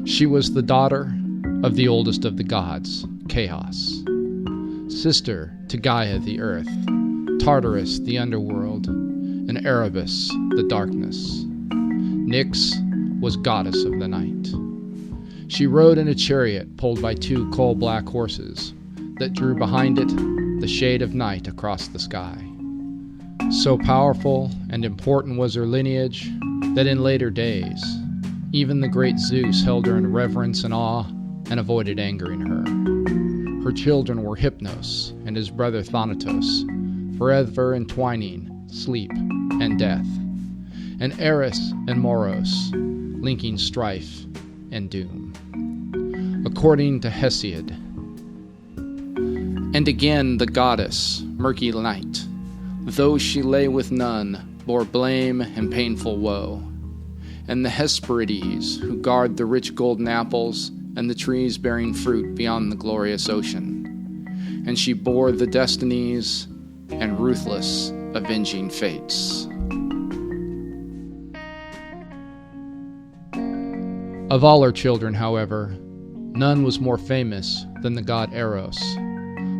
She was the daughter of the oldest of the gods, Chaos, sister to Gaia the earth, Tartarus the underworld, and Erebus the darkness. Nyx was goddess of the night. She rode in a chariot pulled by 2 coal-black horses that drew behind it the shade of night across the sky. So powerful and important was her lineage that in later days, even the great Zeus held her in reverence and awe and avoided angering her. Her children were Hypnos and his brother Thanatos, forever entwining sleep and death, and Eris and Moros, linking strife and doom. According to Hesiod. And again the goddess, murky night, though she lay with none, bore blame and painful woe. And the Hesperides, who guard the rich golden apples and the trees bearing fruit beyond the glorious ocean. And she bore the destinies and ruthless, avenging fates. Of all her children, however, none was more famous than the god Eros,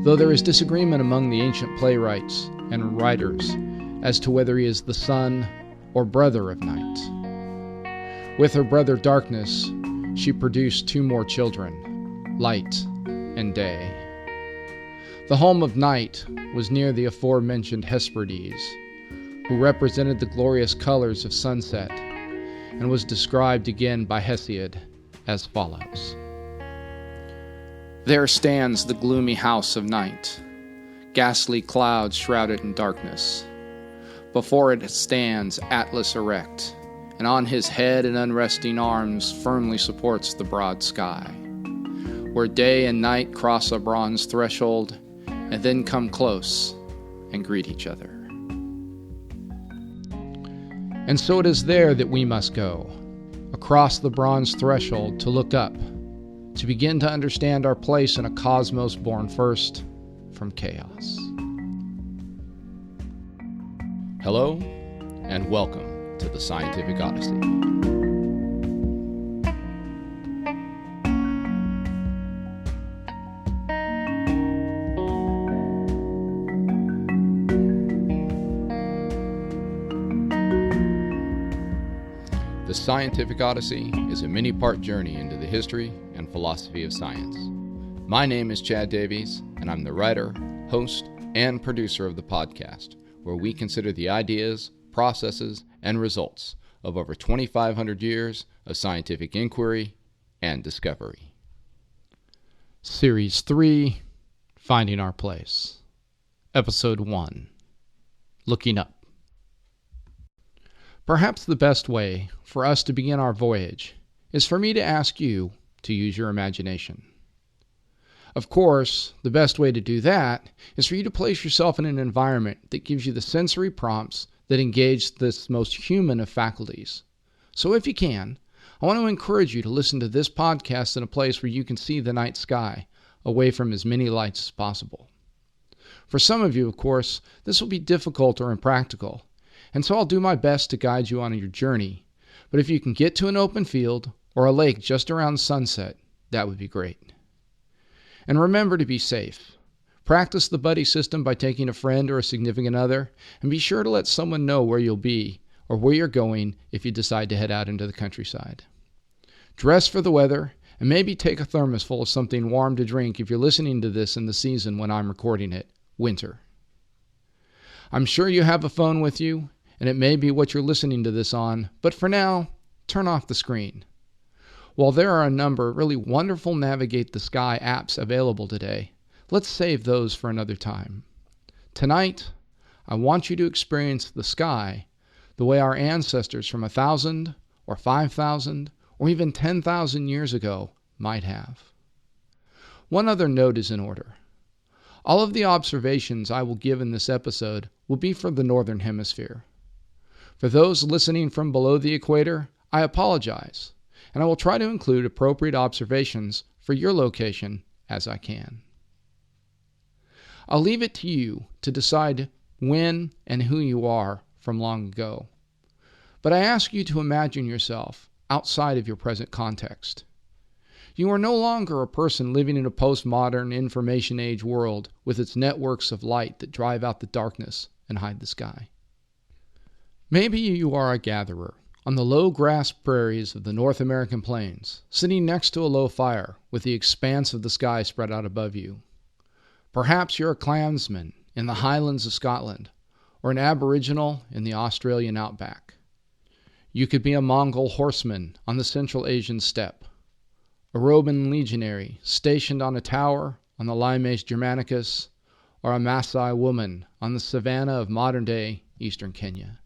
though there is disagreement among the ancient playwrights and writers as to whether he is the son or brother of night. With her brother Darkness, she produced 2 more children, Light and Day. The home of Night was near the aforementioned Hesperides, who represented the glorious colors of sunset, and was described again by Hesiod as follows. There stands the gloomy house of night, ghastly clouds shrouded in darkness. Before it stands Atlas erect, and on his head and unresting arms firmly supports the broad sky, where day and night cross a bronze threshold, and then come close and greet each other. And so it is there that we must go, across the bronze threshold to look up, to begin to understand our place in a cosmos born first from chaos. Hello, and welcome to the Scientific Odyssey. The Scientific Odyssey is a many-part journey into the history and philosophy of science. My name is Chad Davies, and I'm the writer, host, and producer of the podcast, where we consider the ideas, processes, and results of over 2,500 years of scientific inquiry and discovery. Series 3, Finding Our Place. Episode 1, Looking Up. Perhaps the best way for us to begin our voyage is for me to ask you to use your imagination. Of course, the best way to do that is for you to place yourself in an environment that gives you the sensory prompts that engage this most human of faculties. So if you can, I want to encourage you to listen to this podcast in a place where you can see the night sky, away from as many lights as possible. For some of you, of course, this will be difficult or impractical, and so I'll do my best to guide you on your journey. But if you can get to an open field or a lake just around sunset, that would be great. And remember to be safe. Practice the buddy system by taking a friend or a significant other, and be sure to let someone know where you'll be or where you're going if you decide to head out into the countryside. Dress for the weather, and maybe take a thermos full of something warm to drink if you're listening to this in the season when I'm recording it, winter. I'm sure you have a phone with you, and it may be what you're listening to this on, but for now, turn off the screen. While there are a number of really wonderful Navigate the Sky apps available today, let's save those for another time. Tonight, I want you to experience the sky the way our ancestors from 1,000 or 5,000 or even 10,000 years ago might have. One other note is in order. All of the observations I will give in this episode will be for the Northern Hemisphere. For those listening from below the equator, I apologize, and I will try to include appropriate observations for your location as I can. I'll leave it to you to decide when and who you are from long ago. But I ask you to imagine yourself outside of your present context. You are no longer a person living in a postmodern information age world with its networks of light that drive out the darkness and hide the sky. Maybe you are a gatherer on the low grass prairies of the North American plains, sitting next to a low fire with the expanse of the sky spread out above you. Perhaps you're a clansman in the highlands of Scotland, or an aboriginal in the Australian outback. You could be a Mongol horseman on the Central Asian steppe, a Roman legionary stationed on a tower on the Limes Germanicus, or a Maasai woman on the savanna of modern-day eastern Kenya.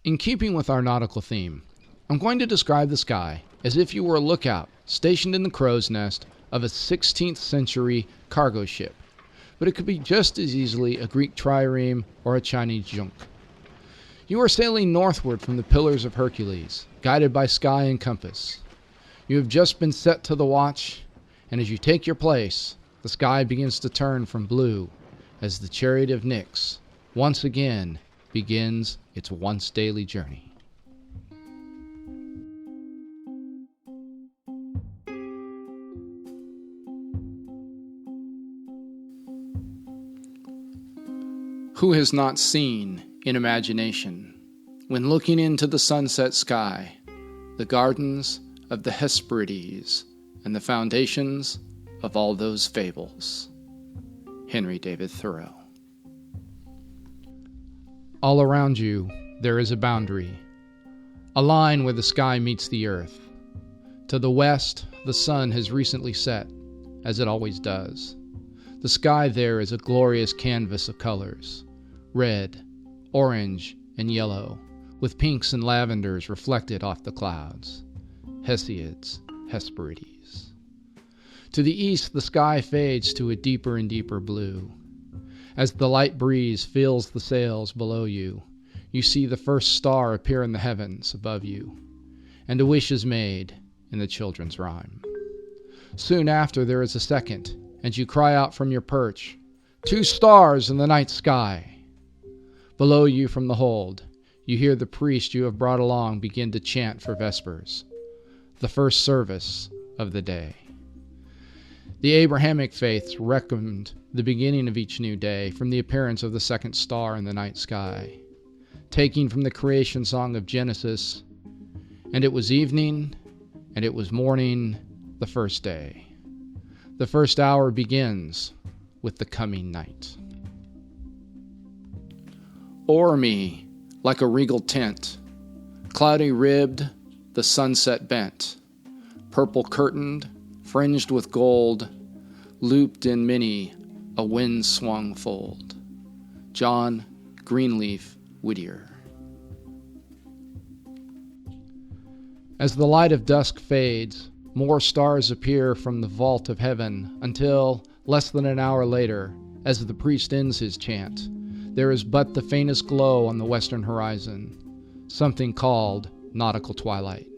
In keeping with our nautical theme, I'm going to describe the sky as if you were a lookout stationed in the crow's nest of a 16th century cargo ship, but it could be just as easily a Greek trireme or a Chinese junk. You are sailing northward from the Pillars of Hercules, guided by sky and compass. You have just been set to the watch, and as you take your place, the sky begins to turn from blue as the chariot of Nyx once again begins its once daily journey. Who has not seen, in imagination, when looking into the sunset sky, the gardens of the Hesperides and the foundations of all those fables? Henry David Thoreau. All around you, there is a boundary, a line where the sky meets the earth. To the west, the sun has recently set, as it always does. The sky there is a glorious canvas of colors, red, orange, and yellow, with pinks and lavenders reflected off the clouds. Hesiod's Hesperides. To the east, the sky fades to a deeper and deeper blue. As the light breeze fills the sails below you, you see the first star appear in the heavens above you, and a wish is made in the children's rhyme. Soon after, there is a second, and you cry out from your perch, 2 stars in the night sky. Below you from the hold, you hear the priest you have brought along begin to chant for vespers, the first service of the day. The Abrahamic faiths reckoned the beginning of each new day from the appearance of the second star in the night sky, taking from the creation song of Genesis, "And it was evening, and it was morning, the first day." The first hour begins with the coming night. O'er me, like a regal tent, cloudy ribbed, the sunset bent, purple curtained, fringed with gold, looped in many a wind-swung fold. John Greenleaf Whittier. As the light of dusk fades, more stars appear from the vault of heaven until, less than an hour later, as the priest ends his chant, there is but the faintest glow on the western horizon, something called nautical twilight.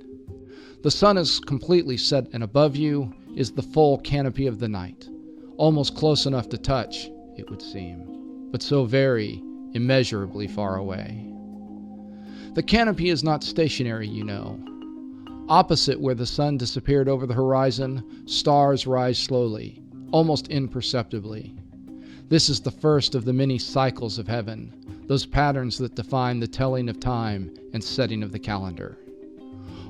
The sun is completely set, and above you is the full canopy of the night, almost close enough to touch, it would seem, but so very immeasurably far away. The canopy is not stationary, you know. Opposite where the sun disappeared over the horizon, stars rise slowly, almost imperceptibly. This is the first of the many cycles of heaven, those patterns that define the telling of time and setting of the calendar.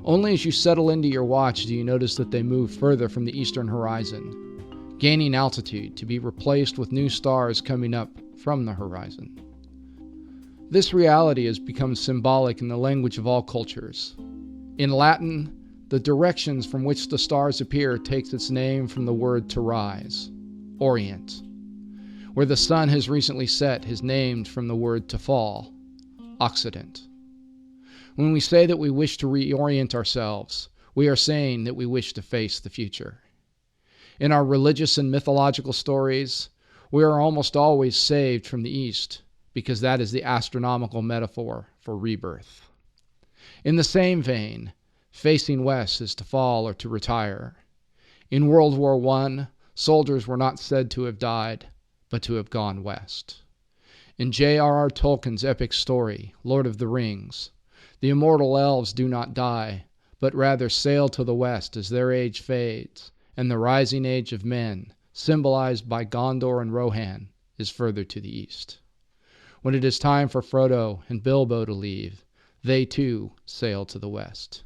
Only as you settle into your watch do you notice that they move further from the eastern horizon, gaining altitude to be replaced with new stars coming up from the horizon. This reality has become symbolic in the language of all cultures. In Latin, the directions from which the stars appear takes its name from the word to rise, orient. Where the sun has recently set is named from the word to fall, occident. When we say that we wish to reorient ourselves, we are saying that we wish to face the future. In our religious and mythological stories, we are almost always saved from the east, because that is the astronomical metaphor for rebirth. In the same vein, facing west is to fall or to retire. In World War I, soldiers were not said to have died, but to have gone west. In J.R.R. Tolkien's epic story, Lord of the Rings, the immortal elves do not die, but rather sail to the west as their age fades, and the rising age of men, symbolized by Gondor and Rohan, is further to the east. When it is time for Frodo and Bilbo to leave, they too sail to the west.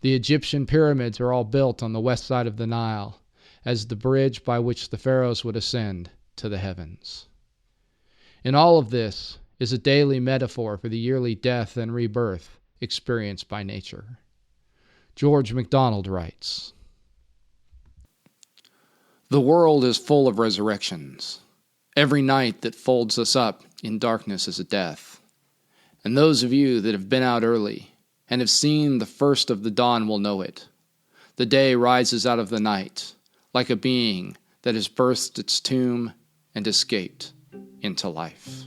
The Egyptian pyramids are all built on the west side of the Nile, as the bridge by which the pharaohs would ascend to the heavens. In all of this is a daily metaphor for the yearly death and rebirth experienced by nature. George MacDonald writes, "The world is full of resurrections. Every night that folds us up in darkness is a death. And those of you that have been out early and have seen the first of the dawn will know it. The day rises out of the night, like a being that has burst its tomb and escaped into life."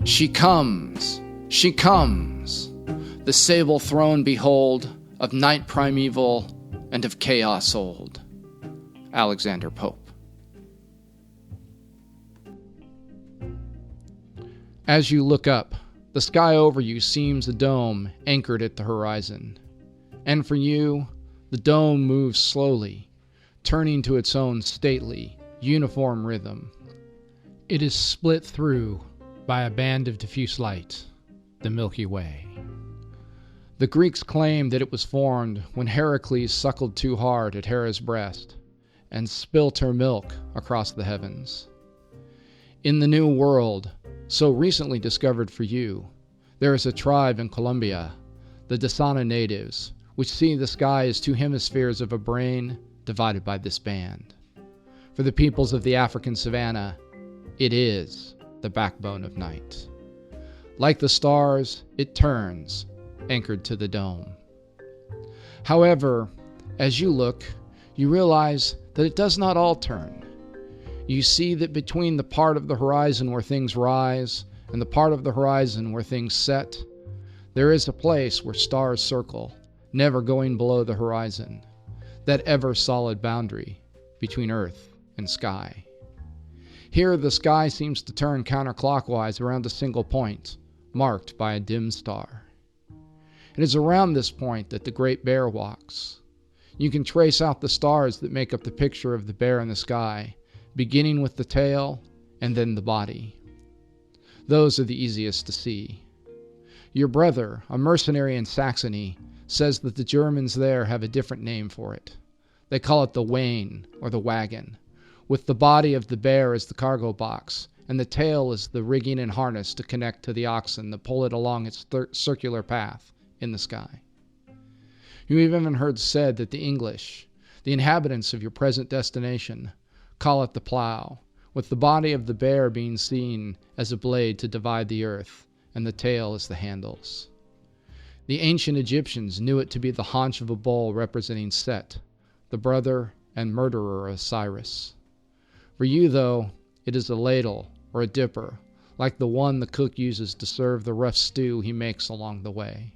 She comes, she comes, the sable throne behold, of night primeval and of chaos old. Alexander Pope. As you look up, the sky over you seems a dome anchored at the horizon. And for you, the dome moves slowly, turning to its own stately, uniform rhythm. It is split through by a band of diffuse light, the Milky Way. The Greeks claimed that it was formed when Heracles suckled too hard at Hera's breast and spilt her milk across the heavens. In the New World, so recently discovered for you, there is a tribe in Colombia, the Dasana natives, which see the sky as two hemispheres of a brain divided by this band. For the peoples of the African savanna, it is the backbone of night. Like the stars, it turns, anchored to the dome. However, as you look, you realize that it does not all turn. You see that between the part of the horizon where things rise and the part of the horizon where things set, there is a place where stars circle, never going below the horizon, that ever-solid boundary between earth and sky. Here the sky seems to turn counterclockwise around a single point, marked by a dim star. It is around this point that the Great Bear walks. You can trace out the stars that make up the picture of the bear in the sky, beginning with the tail and then the body. Those are the easiest to see. Your brother, a mercenary in Saxony, says that the Germans there have a different name for it. They call it the wain, or the wagon, with the body of the bear as the cargo box, and the tail is the rigging and harness to connect to the oxen that pull it along its circular path in the sky. You have even heard said that the English, the inhabitants of your present destination, call it the plow, with the body of the bear being seen as a blade to divide the earth, and the tail as the handles. The ancient Egyptians knew it to be the haunch of a bull representing Set, the brother and murderer of Osiris. For you, though, it is a ladle or a dipper, like the one the cook uses to serve the rough stew he makes along the way.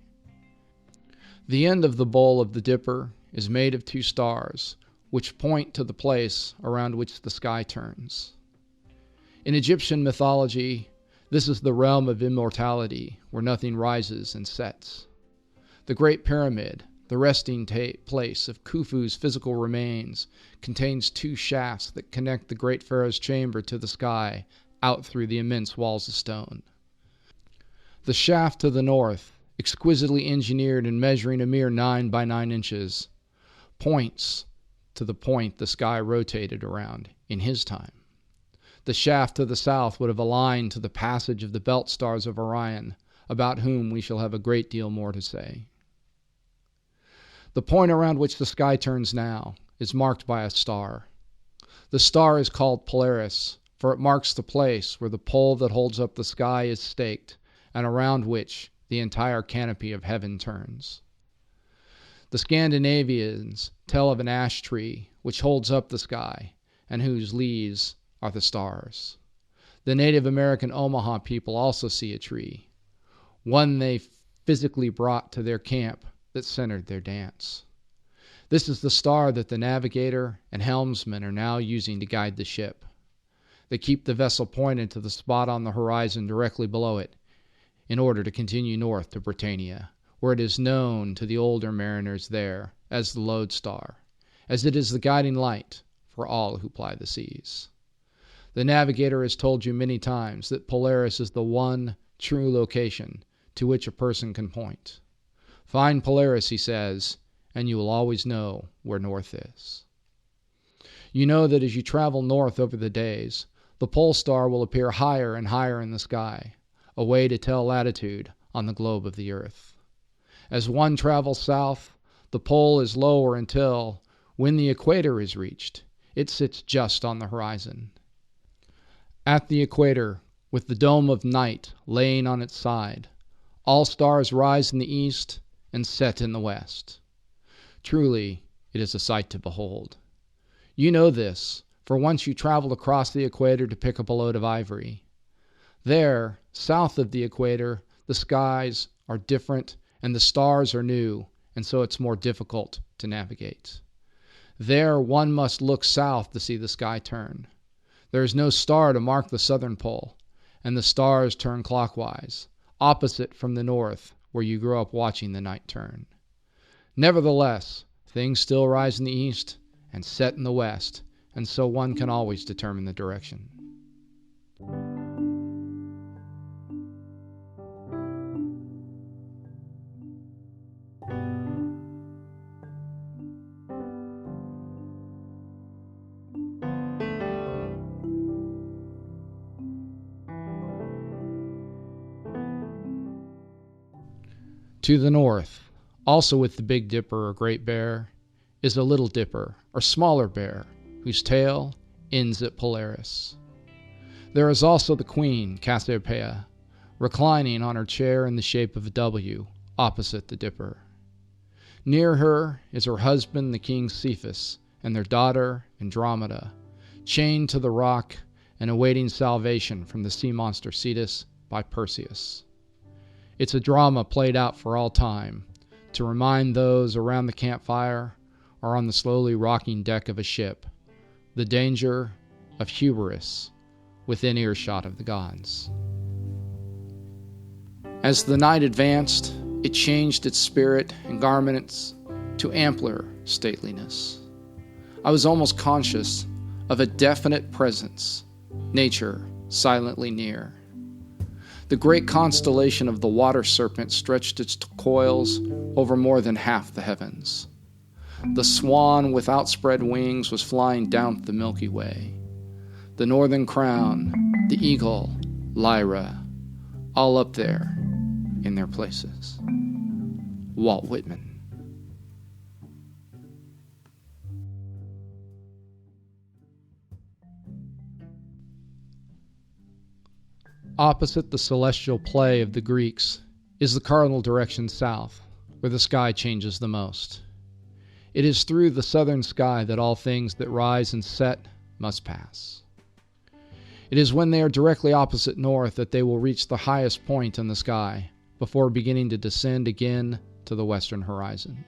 The end of the bowl of the dipper is made of two stars, which point to the place around which the sky turns. In Egyptian mythology, this is the realm of immortality, where nothing rises and sets. The Great Pyramid, the resting place of Khufu's physical remains, contains two shafts that connect the great pharaoh's chamber to the sky out through the immense walls of stone. The shaft to the north, exquisitely engineered and measuring a mere 9 by 9 inches, points to the point the sky rotated around in his time. The shaft to the south would have aligned to the passage of the belt stars of Orion, about whom we shall have a great deal more to say. The point around which the sky turns now is marked by a star. The star is called Polaris, for it marks the place where the pole that holds up the sky is staked, and around which the entire canopy of heaven turns. The Scandinavians tell of an ash tree which holds up the sky, and whose leaves are the stars. The Native American Omaha people also see a tree, one they physically brought to their camp that centered their dance. This is the star that the navigator and helmsman are now using to guide the ship. They keep the vessel pointed to the spot on the horizon directly below it in order to continue north to Britannia, where it is known to the older mariners there as the lodestar, as it is the guiding light for all who ply the seas. The navigator has told you many times that Polaris is the one true location to which a person can point. Find Polaris, he says, and you will always know where north is. You know that as you travel north over the days, the pole star will appear higher and higher in the sky, a way to tell latitude on the globe of the earth. As one travels south, the pole is lower until, when the equator is reached, it sits just on the horizon. At the equator, with the dome of night laying on its side, all stars rise in the east and set in the west. Truly, it is a sight to behold. You know this, for once you traveled across the equator to pick up a load of ivory. There, south of the equator, the skies are different and the stars are new, and so it's more difficult to navigate. There, one must look south to see the sky turn. There is no star to mark the southern pole, and the stars turn clockwise, opposite from the north, where you grew up watching the night turn. Nevertheless, things still rise in the east and set in the west, and so one can always determine the direction. To the north, also with the Big Dipper or Great Bear, is a Little Dipper or smaller bear, whose tail ends at Polaris. There is also the Queen, Cassiopeia, reclining on her chair in the shape of a W, opposite the Dipper. Near her is her husband, the King Cephas, and their daughter, Andromeda, chained to the rock and awaiting salvation from the sea monster Cetus by Perseus. It's a drama played out for all time, to remind those around the campfire or on the slowly rocking deck of a ship, the danger of hubris within earshot of the gods. As the night advanced, it changed its spirit and garments to ampler stateliness. I was almost conscious of a definite presence, nature silently near. The great constellation of the water serpent stretched its coils over more than half the heavens. The swan with outspread wings was flying down the Milky Way. The northern crown, the eagle, Lyra, all up there in their places. Walt Whitman. Opposite the celestial play of the Greeks is the cardinal direction south, where the sky changes the most. It is through the southern sky that all things that rise and set must pass. It is when they are directly opposite north that they will reach the highest point in the sky, before beginning to descend again to the western horizon.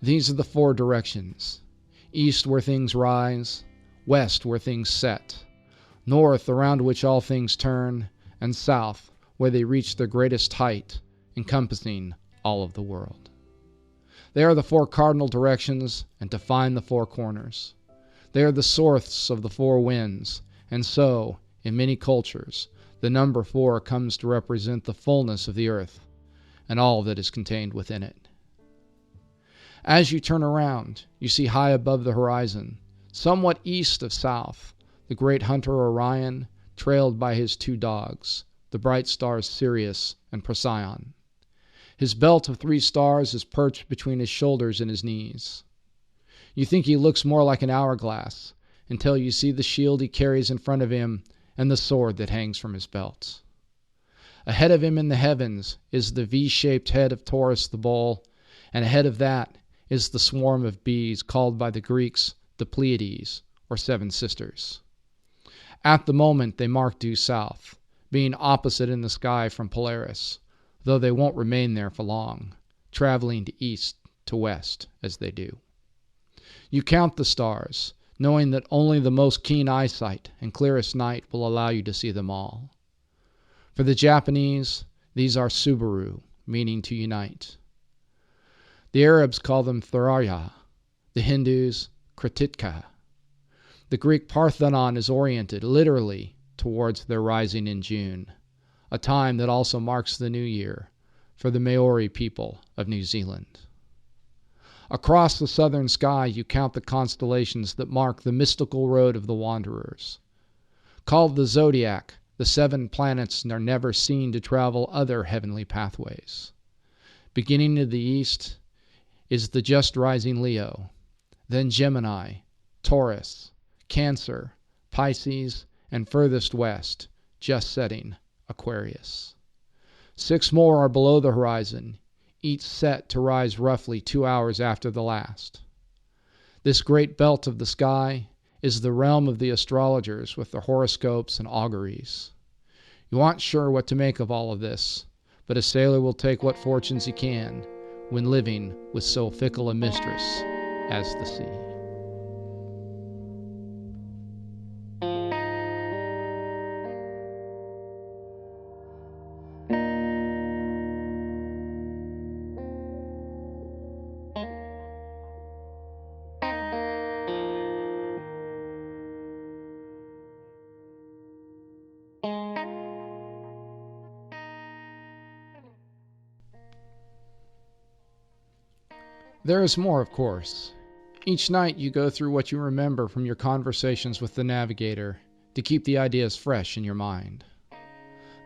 These are the four directions: east where things rise, west where things set, north around which all things turn, and south where they reach their greatest height, encompassing all of the world. They are the four cardinal directions, and define the four corners. They are the source of the four winds, and so, in many cultures, the number 4 comes to represent the fullness of the earth, and all that is contained within it. As you turn around, you see high above the horizon, somewhat east of south, the great hunter Orion, trailed by his 2 dogs, the bright stars Sirius and Procyon. His belt of 3 stars is perched between his shoulders and his knees. You think he looks more like an hourglass, until you see the shield he carries in front of him and the sword that hangs from his belt. Ahead of him in the heavens is the V-shaped head of Taurus the bull, and ahead of that is the swarm of bees called by the Greeks the Pleiades, or 7 sisters. At the moment they mark due south, being opposite in the sky from Polaris, though they won't remain there for long, traveling to east to west as they do. You count the stars, knowing that only the most keen eyesight and clearest night will allow you to see them all. For the Japanese, these are Subaru, meaning to unite. The Arabs call them Thuraya, the Hindus Krititka. The Greek Parthenon is oriented, literally, towards their rising in June, a time that also marks the new year for the Maori people of New Zealand. Across the southern sky you count the constellations that mark the mystical road of the wanderers. Called the Zodiac, the 7 planets are never seen to travel other heavenly pathways. Beginning to the east is the just rising Leo, then Gemini, Taurus, Cancer, Pisces, and furthest west, just setting, Aquarius. 6 more are below the horizon, each set to rise roughly 2 hours after the last. This great belt of the sky is the realm of the astrologers with their horoscopes and auguries. You aren't sure what to make of all of this, but a sailor will take what fortunes he can when living with so fickle a mistress as the sea. There is more, of course. Each night you go through what you remember from your conversations with the navigator to keep the ideas fresh in your mind.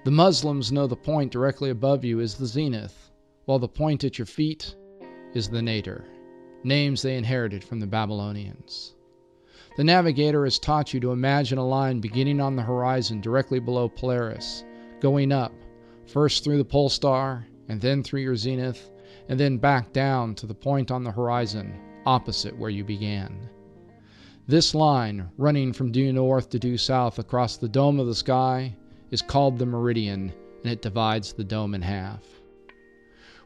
The Muslims know the point directly above you is the zenith, while the point at your feet is the nadir, names they inherited from the Babylonians. The navigator has taught you to imagine a line beginning on the horizon directly below Polaris, going up, first through the pole star, and then through your zenith, and then back down to the point on the horizon opposite where you began. This line, running from due north to due south across the dome of the sky, is called the meridian, and it divides the dome in half.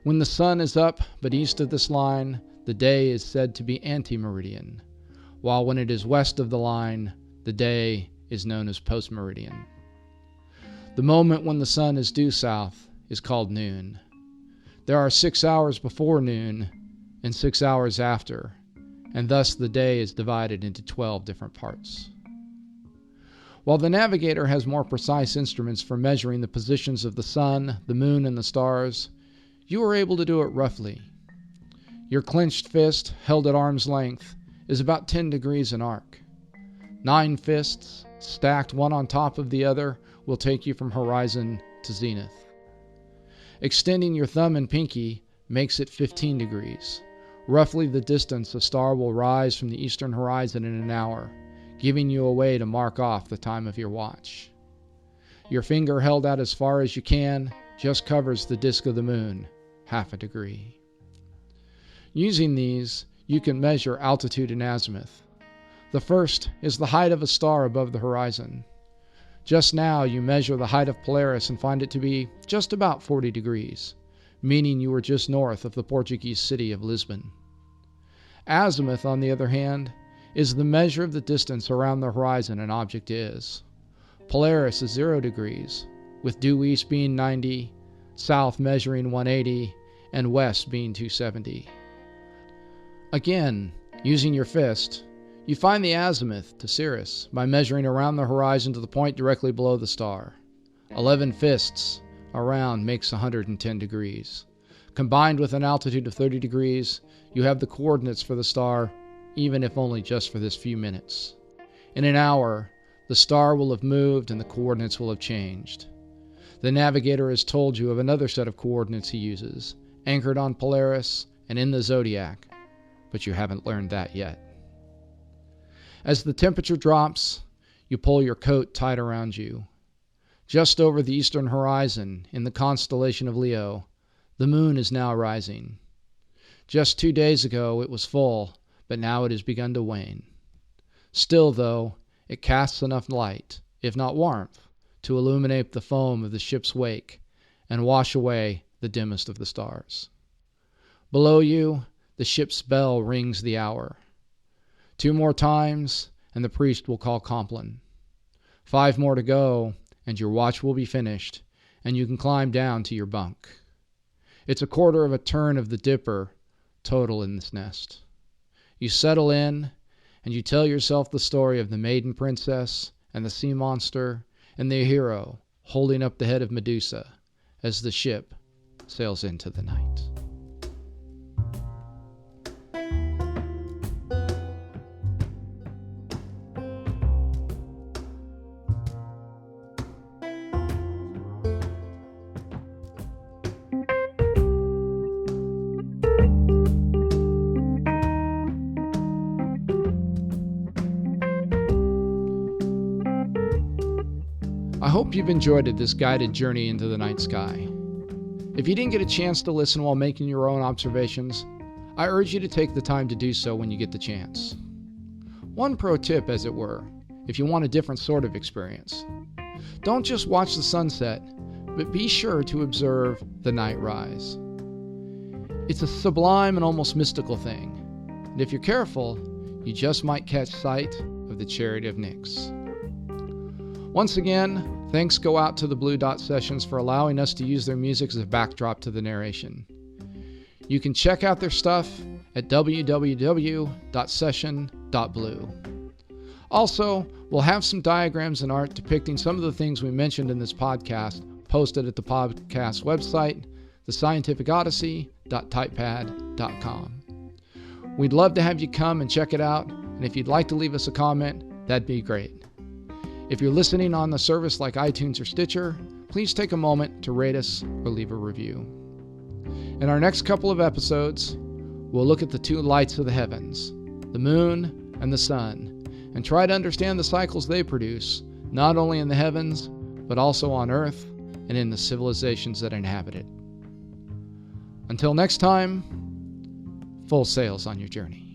When the sun is up but east of this line, the day is said to be anti-meridian, while when it is west of the line, the day is known as post-meridian. The moment when the sun is due south is called noon. There are 6 hours before noon and 6 hours after, and thus the day is divided into 12 different parts. While the navigator has more precise instruments for measuring the positions of the sun, the moon, and the stars, you are able to do it roughly. Your clenched fist, held at arm's length, is about 10 degrees in arc. 9 fists, stacked one on top of the other, will take you from horizon to zenith. Extending your thumb and pinky makes it 15 degrees, roughly the distance a star will rise from the eastern horizon in an hour, giving you a way to mark off the time of your watch. Your finger held out as far as you can just covers the disk of the moon, half a degree. Using these, you can measure altitude and azimuth. The first is the height of a star above the horizon. Just now you measure the height of Polaris and find it to be just about 40 degrees, meaning you were just north of the Portuguese city of Lisbon. Azimuth, on the other hand, is the measure of the distance around the horizon an object is. Polaris is 0 degrees, with due east being 90, south measuring 180, and west being 270. Again, using your fist, you find the azimuth to Sirius by measuring around the horizon to the point directly below the star. 11 fists around makes 110 degrees. Combined with an altitude of 30 degrees, you have the coordinates for the star, even if only just for this few minutes. In an hour, the star will have moved and the coordinates will have changed. The navigator has told you of another set of coordinates he uses, anchored on Polaris and in the Zodiac, but you haven't learned that yet. As the temperature drops, you pull your coat tight around you. Just over the eastern horizon, in the constellation of Leo, the moon is now rising. Just 2 days ago it was full, but now it has begun to wane. Still, though, it casts enough light, if not warmth, to illuminate the foam of the ship's wake and wash away the dimmest of the stars. Below you, the ship's bell rings the hour. 2 more times, and the priest will call Compline. 5 more to go, and your watch will be finished, and you can climb down to your bunk. It's a quarter of a turn of the dipper total in this nest. You settle in, and you tell yourself the story of the maiden princess and the sea monster and the hero holding up the head of Medusa as the ship sails into the night. I hope you've enjoyed this guided journey into the night sky. If you didn't get a chance to listen while making your own observations, I urge you to take the time to do so when you get the chance. One pro tip, as it were, if you want a different sort of experience. Don't just watch the sunset, but be sure to observe the night rise. It's a sublime and almost mystical thing, and if you're careful, you just might catch sight of the Chariot of Nyx. Once again, thanks go out to the Blue Dot Sessions for allowing us to use their music as a backdrop to the narration. You can check out their stuff at www.session.blue. Also, we'll have some diagrams and art depicting some of the things we mentioned in this podcast posted at the podcast website, thescientificodyssey.typepad.com. We'd love to have you come and check it out, and if you'd like to leave us a comment, that'd be great. If you're listening on the service like iTunes or Stitcher, please take a moment to rate us or leave a review. In our next couple of episodes, we'll look at the 2 lights of the heavens, the moon and the sun, and try to understand the cycles they produce, not only in the heavens, but also on Earth and in the civilizations that inhabit it. Until next time, full sails on your journey.